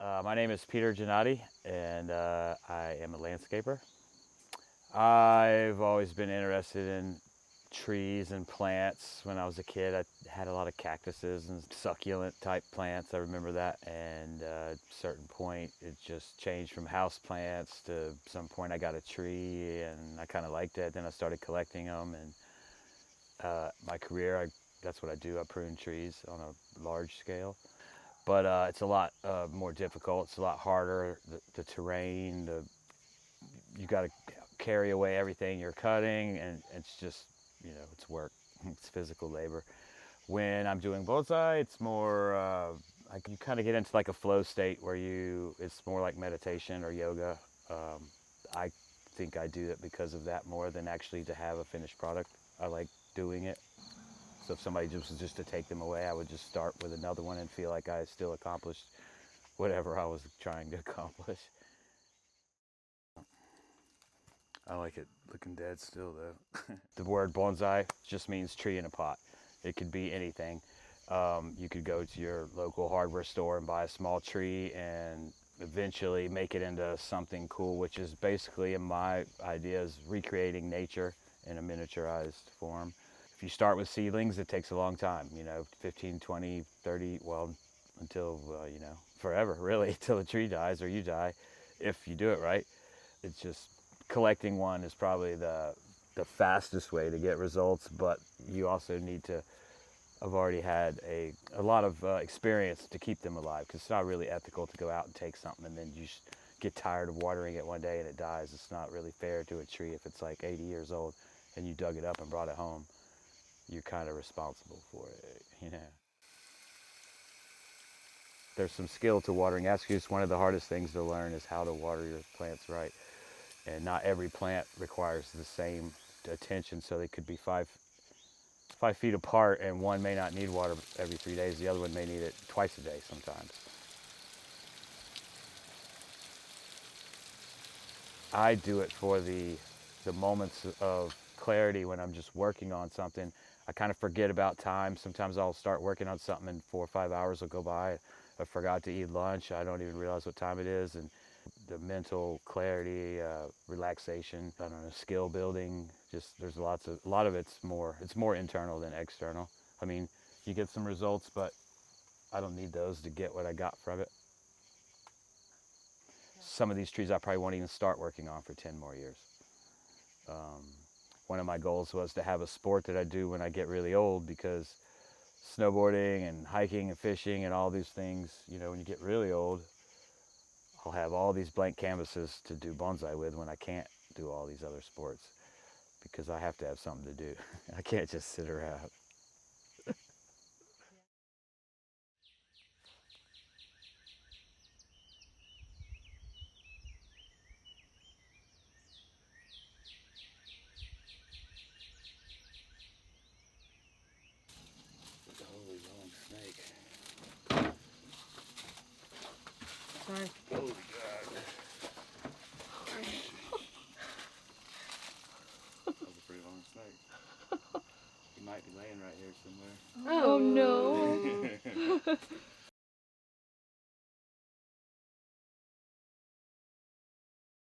My name is Peter Gennady, and I am a landscaper. I've always been interested in trees and plants. When I was a kid, I had a lot of cactuses and succulent type plants. I remember that. And at a certain point, it just changed from house plants to some point I got a tree, and I kind of liked it. Then I started collecting them, and my career, that's what I do. I prune trees on a large scale. But it's a lot more difficult. It's a lot harder. The terrain, you got to carry away everything you're cutting, and it's just, it's work. It's physical labor. When I'm doing bonsai, it's more like you kind of get into like a flow state where it's more like meditation or yoga. I think I do it because of that more than actually to have a finished product. I like doing it. So if somebody just was just to take them away, I would just start with another one and feel like I still accomplished whatever I was trying to accomplish. I like it looking dead still though. The word bonsai just means tree in a pot. It could be anything. You could go to your local hardware store and buy a small tree and eventually make it into something cool, which is basically, in my idea, is recreating nature in a miniaturized form. If you start with seedlings, it takes a long time, 15, 20, 30, well, until, forever, really, until the tree dies or you die, if you do it right. It's just collecting one is probably the fastest way to get results, but you also need to have already had a lot of experience to keep them alive, because it's not really ethical to go out and take something and then you get tired of watering it one day and it dies. It's not really fair to a tree if it's like 80 years old and you dug it up and brought it home. You're kind of responsible for it. There's some skill to watering. That's just one of the hardest things to learn, is how to water your plants right. And not every plant requires the same attention, so they could be 5 feet apart, and one may not need water every 3 days. The other one may need it twice a day sometimes. I do it for the moments of clarity when I'm just working on something. I kind of forget about time. Sometimes I'll start working on something and 4 or 5 hours will go by. I forgot to eat lunch. I don't even realize what time it is. And the mental clarity, relaxation, I don't know, skill building, just there's a lot of it's more internal than external. I mean, you get some results, but I don't need those to get what I got from it. Some of these trees I probably won't even start working on for 10 more years. Um, One of my goals was to have a sport that I do when I get really old, because snowboarding and hiking and fishing and all these things, when you get really old, I'll have all these blank canvases to do bonsai with when I can't do all these other sports, because I have to have something to do. I can't just sit around. Holy long snake. Sorry. Holy God. That was a pretty long snake. He might be laying right here somewhere. Oh no.